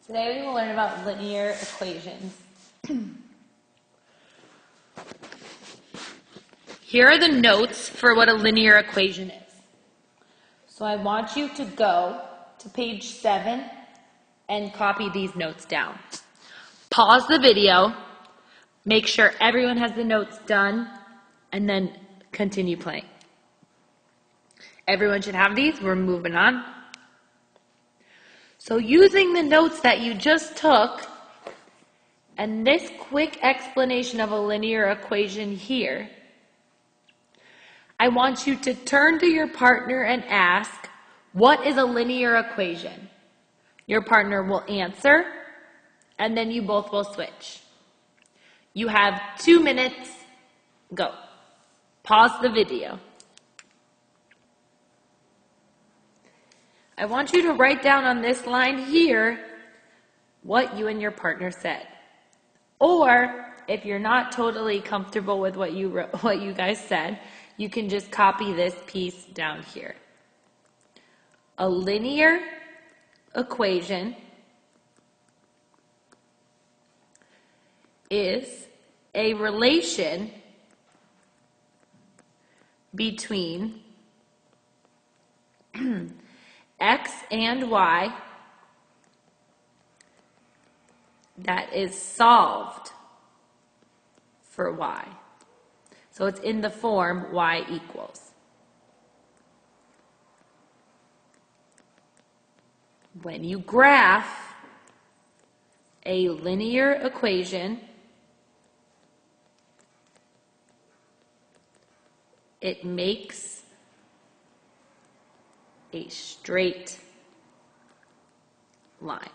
Today we will learn about linear equations. Here are the notes for what a linear equation is. So I want you to go to page 7 and copy these notes down. Pause the video, make sure everyone has the notes done, and then continue playing. Everyone should have these. We're moving on. So using the notes that you just took and this quick explanation of a linear equation here, I want you to turn to your partner and ask, what is a linear equation? Your partner will answer, and then you both will switch. You have 2 minutes. Go. Pause the video. I want you to write down on this line here what you and your partner said. Or if you're not totally comfortable with what you guys said, you can just copy this piece down here. A linear equation is a relation between x and y that is solved for y. So it's in the form y equals. When you graph a linear equation, it makes a straight line.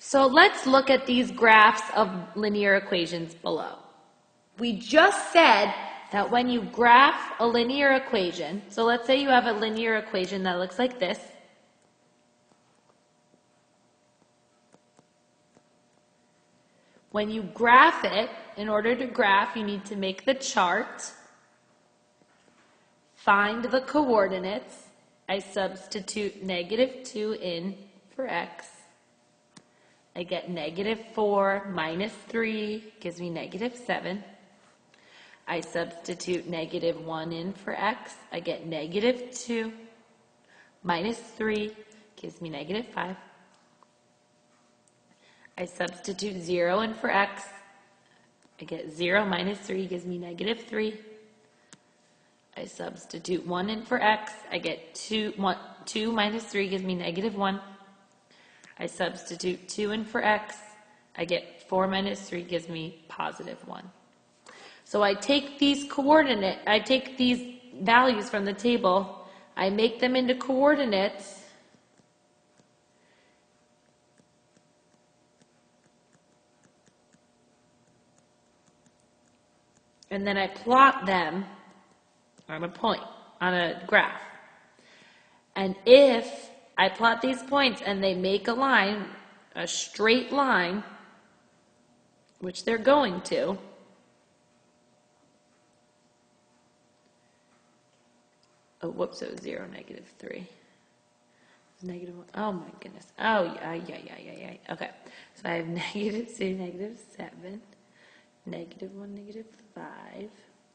So let's look at these graphs of linear equations below. We just said that when you graph a linear equation, so let's say you have a linear equation that looks like this. When you graph it, in order to graph, you need to make the chart, find the coordinates. I substitute -2 in for x. I get -4 minus 3 gives me -7. I substitute -1 in for x. I get -2 minus 3 gives me -5. I substitute 0 in for x. I get 0 minus 3 gives me -3. I substitute 1 in for x. I get 2 minus 3 gives me -1. I substitute 2 in for x. I get 4 minus 3 gives me +1. So I take these values from the table, I make them into coordinates, and then I plot them on a point, on a graph. And if I plot these points and they make a line, a straight line, which they're going to, oh, whoops, it was 0, -3. -1, oh my goodness. Oh, yeah. Okay, so I have -2, -7, -1, -5,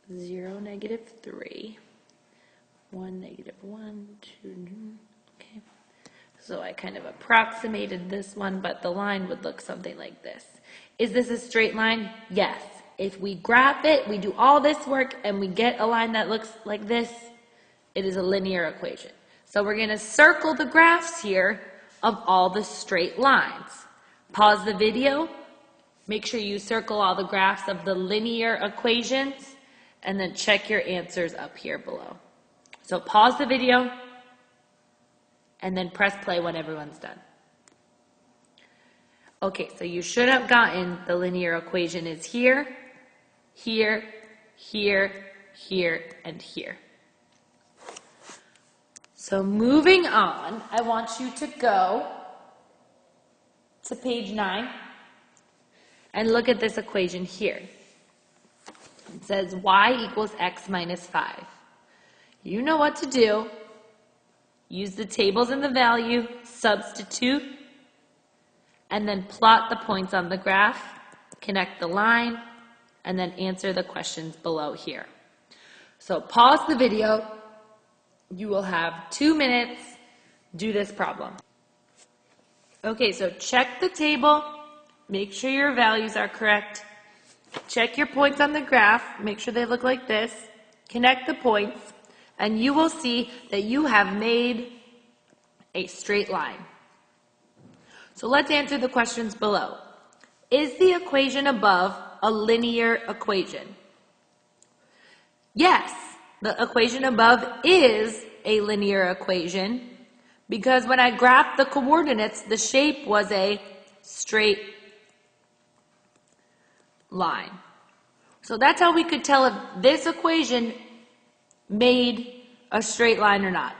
0, -3, 1, -1, 2, okay. So I kind of approximated this one, but the line would look something like this. Is this a straight line? Yes. If we graph it, we do all this work, and we get a line that looks like this, it is a linear equation. So we're going to circle the graphs here of all the straight lines. Pause the video. Make sure you circle all the graphs of the linear equations, and then check your answers up here below. So pause the video, and then press play when everyone's done. Okay, so you should have gotten the linear equation is here, here, here, here, and here. So moving on, I want you to go to page 9 and look at this equation here. It says y equals x minus 5. You know what to do. use the tables and the value, substitute, and then plot the points on the graph, connect the line, and then answer the questions below here. So pause the video. You will have 2 minutes. Do this problem. Okay, so check the table. Make sure your values are correct. Check your points on the graph. Make sure they look like this. Connect the points, and you will see that you have made a straight line. So let's answer the questions below. Is the equation above a linear equation? Yes, the equation above is a linear equation because when I graphed the coordinates, the shape was a straight line. So that's how we could tell if this equation made a straight line or not.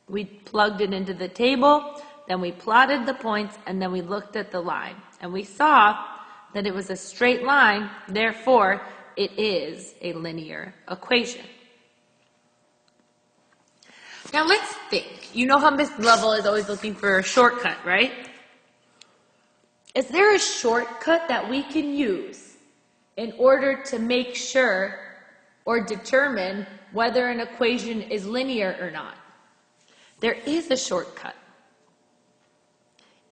We plugged it into the table, then we plotted the points, and then we looked at the line. And we saw that it was a straight line, therefore it is a linear equation. Now let's think. You know how Miss Lovell is always looking for a shortcut, right? Is there a shortcut that we can use in order to make sure or determine whether an equation is linear or not? There is a shortcut.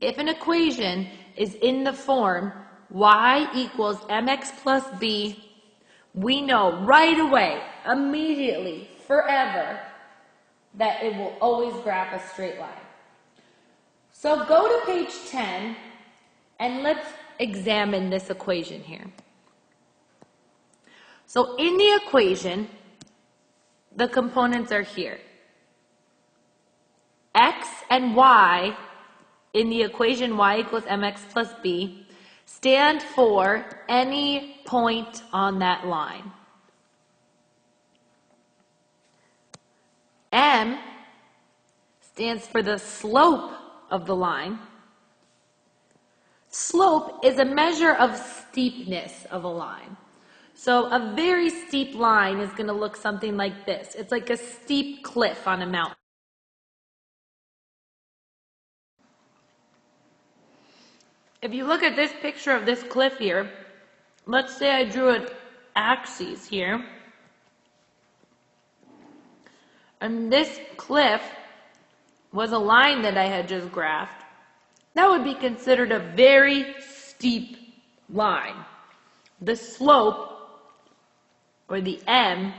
If an equation is in the form y equals mx plus b, we know right away, immediately, forever, that it will always graph a straight line. So go to page 10 and let's examine this equation here. So in the equation, the components are here. X and y in the equation y equals mx plus b stand for any point on that line. M stands for the slope of the line. Slope is a measure of steepness of a line. So a very steep line is going to look something like this. It's like a steep cliff on a mountain. If you look at this picture of this cliff here, let's say I drew an axis here. And this cliff was a line that I had just graphed. That would be considered a very steep line. The slope, or the M,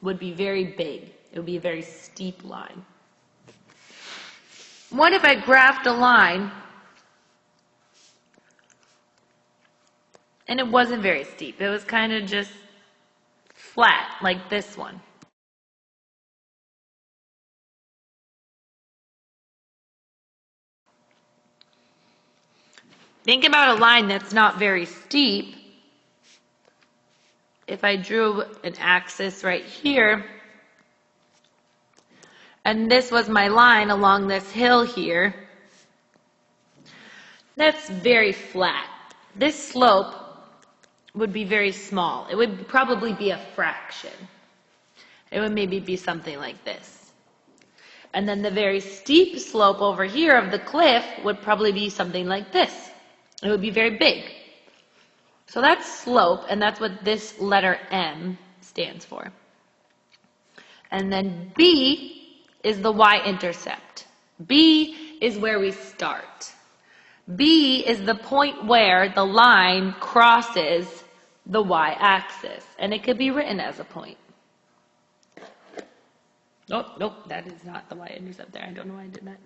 would be very big. It would be a very steep line. What if I graphed a line and it wasn't very steep? It was kind of just flat, like this one. Think about a line that's not very steep. If I drew an axis right here, and this was my line along this hill here, that's very flat. This slope would be very small. It would probably be a fraction. It would maybe be something like this. And then the very steep slope over here of the cliff would probably be something like this. It would be very big. So that's slope, and that's what this letter M stands for. And then B is the y-intercept. B is where we start. B is the point where the line crosses the y-axis, and it could be written as a point. Nope, that is not the y-intercept there. I don't know why I did that.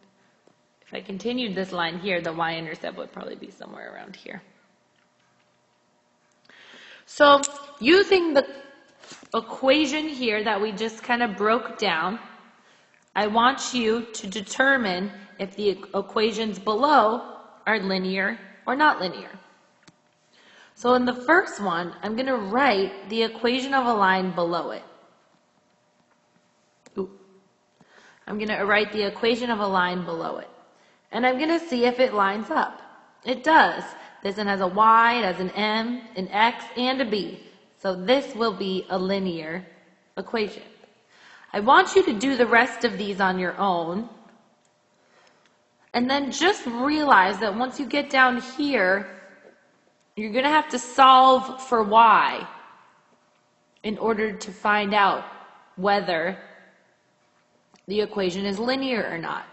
If I continued this line here, the y-intercept would probably be somewhere around here. So using the equation here that we just kind of broke down, I want you to determine if the equations below are linear or not linear. So in the first one, I'm going to write the equation of a line below it. I'm going to write the equation of a line below it. And I'm going to see if it lines up. It does. This one has a y, it has an m, an x, and a b. So this will be a linear equation. I want you to do the rest of these on your own. And then just realize that once you get down here, you're going to have to solve for y in order to find out whether the equation is linear or not.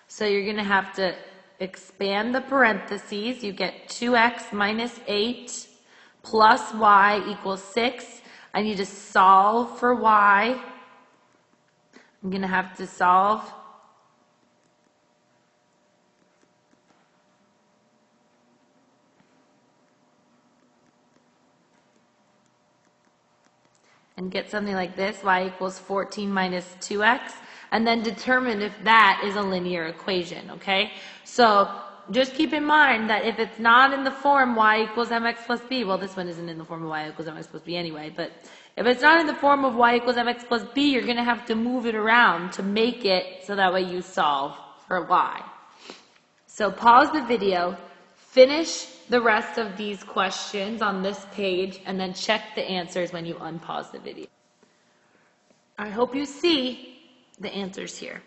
So you're going to have to expand the parentheses. You get 2x minus 8 plus y equals 6. I need to solve for y. I'm going to have to solve and get something like this, y equals 14 minus 2x, and then determine if that is a linear equation, okay? So just keep in mind that if it's not in the form y equals mx plus b, well, this one isn't in the form of y equals mx plus b anyway, but if it's not in the form of y equals mx plus b, you're going to have to move it around to make it so that way you solve for y. So pause the video, finish the rest of these questions on this page, and then check the answers when you unpause the video. I hope you see the answers here.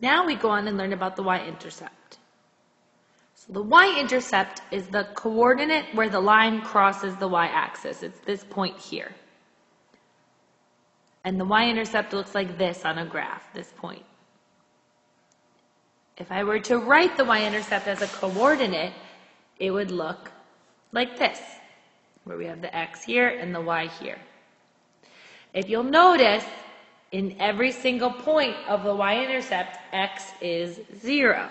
Now we go on and learn about the y-intercept. So the y-intercept is the coordinate where the line crosses the y-axis. It's this point here. And the y-intercept looks like this on a graph, this point. If I were to write the y-intercept as a coordinate, it would look like this, where we have the x here and the y here. If you'll notice, in every single point of the y-intercept, x is 0.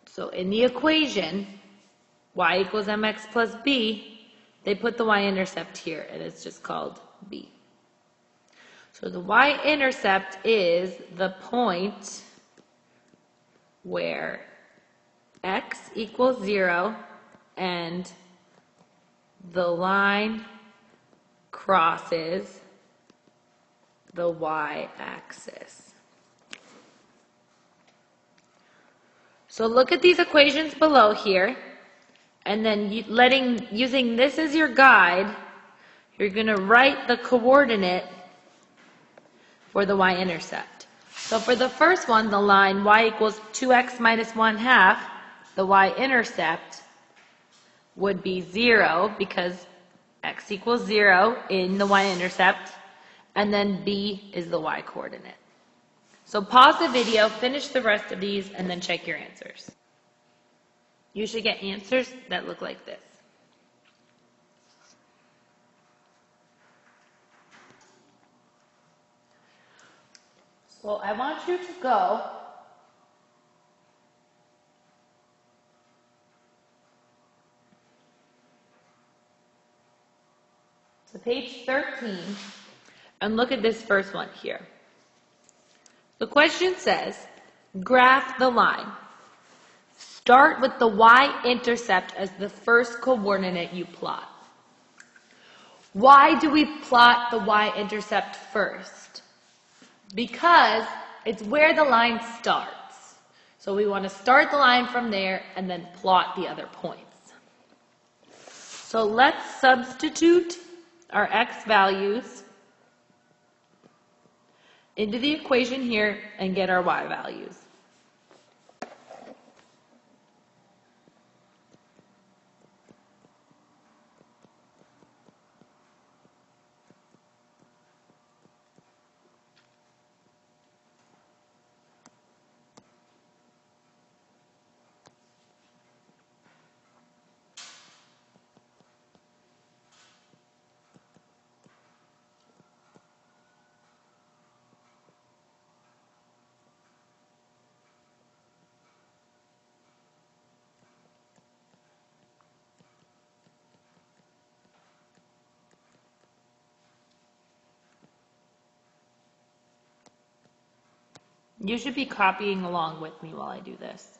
So in the equation, y equals mx plus b, they put the y-intercept here, and it's just called b. So the y-intercept is the point where x equals 0 and the line crosses the y-axis. So look at these equations below here, and then using this as your guide, you're going to write the coordinate for the y-intercept. So for the first one, the line y equals 2x minus 1/2, the y-intercept would be 0 because x equals 0 in the y-intercept, and then b is the y-coordinate. So pause the video, finish the rest of these, and then check your answers. You should get answers that look like this. So I want you to go to page 13 and look at this first one here. The question says, graph the line. Start with the y-intercept as the first coordinate you plot. Why do we plot the y-intercept first? Because it's where the line starts. So we want to start the line from there and then plot the other points. So let's substitute our x values into the equation here and get our y values. You should be copying along with me while I do this.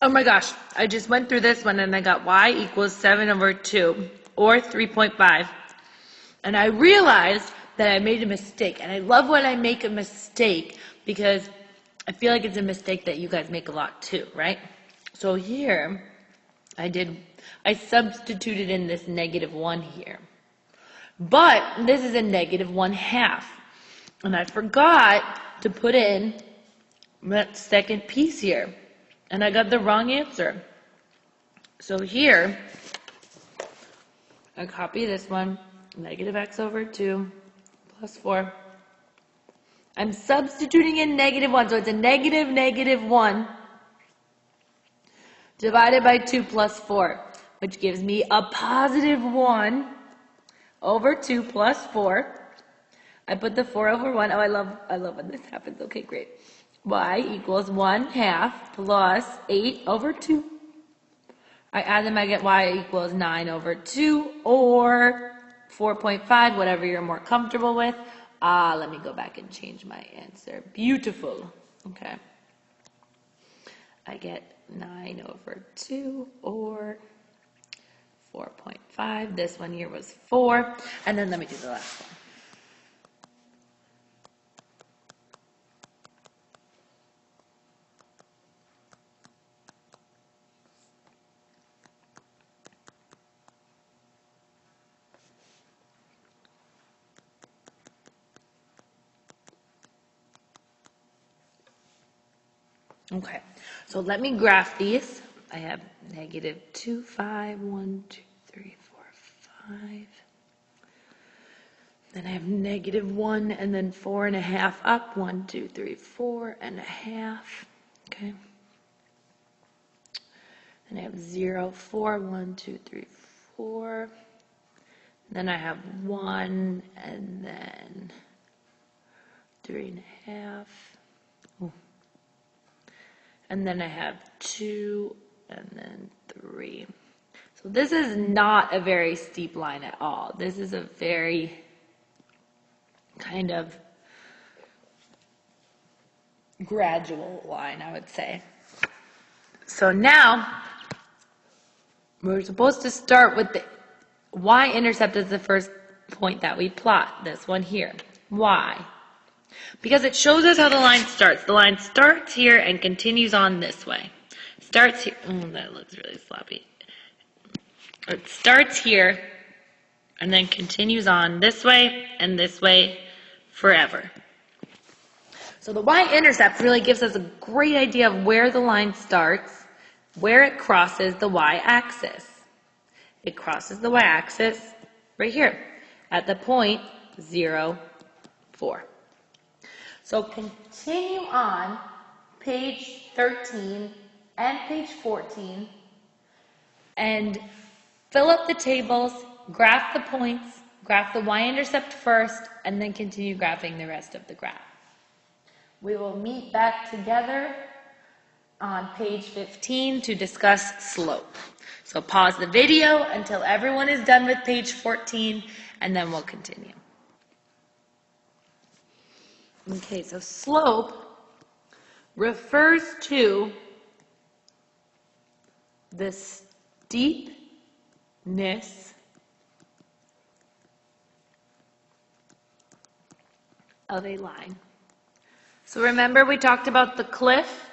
Oh my gosh, I just went through this one and I got y equals 7 over 2, or 3.5. And I realized that I made a mistake. And I love when I make a mistake because I feel like it's a mistake that you guys make a lot too, right? So here, I substituted in this -1 here. But this is a -1/2. And I forgot to put in that second piece here. And I got the wrong answer. So here, I copy this one, -x over 2 plus 4. I'm substituting in -1, so it's a -1 divided by 2 plus 4, which gives me a +1 over 2 plus 4. I put the 4 over 1. Oh, I love when this happens. Okay, great. Y equals 1/2 plus 8 over 2. I add them, I get y equals 9 over 2 or 4.5, whatever you're more comfortable with. Let me go back and change my answer. Beautiful. Okay. I get 9 over 2 or 4.5. This one here was 4. And then let me do the last one. Okay, so let me graph these. I have -2, 5, 1, 2, 3, 4, 5. Then I have -1 and then 4.5 up. 1, 2, 3, 4.5. Okay. Then I have 0, 4, 1, 2, 3, 4. Then I have 1 and then 3.5. Ooh. And then I have 2 and then 3. So this is not a very steep line at all. This is a very kind of gradual line, I would say. So now we're supposed to start with the y-intercept as the first point that we plot, this one here. Why? Because it shows us how the line starts. The line starts here and continues on this way. Starts here. Oh, that looks really sloppy. It starts here and then continues on this way and this way forever. So the y-intercept really gives us a great idea of where the line starts, where it crosses the y-axis. It crosses the y-axis right here at the point 0, 4. So continue on page 13 and page 14 and fill up the tables, graph the points, graph the y-intercept first, and then continue graphing the rest of the graph. We will meet back together on page 15 to discuss slope. So pause the video until everyone is done with page 14, and then we'll continue. Okay, so slope refers to the steepness of a line. So remember we talked about the cliff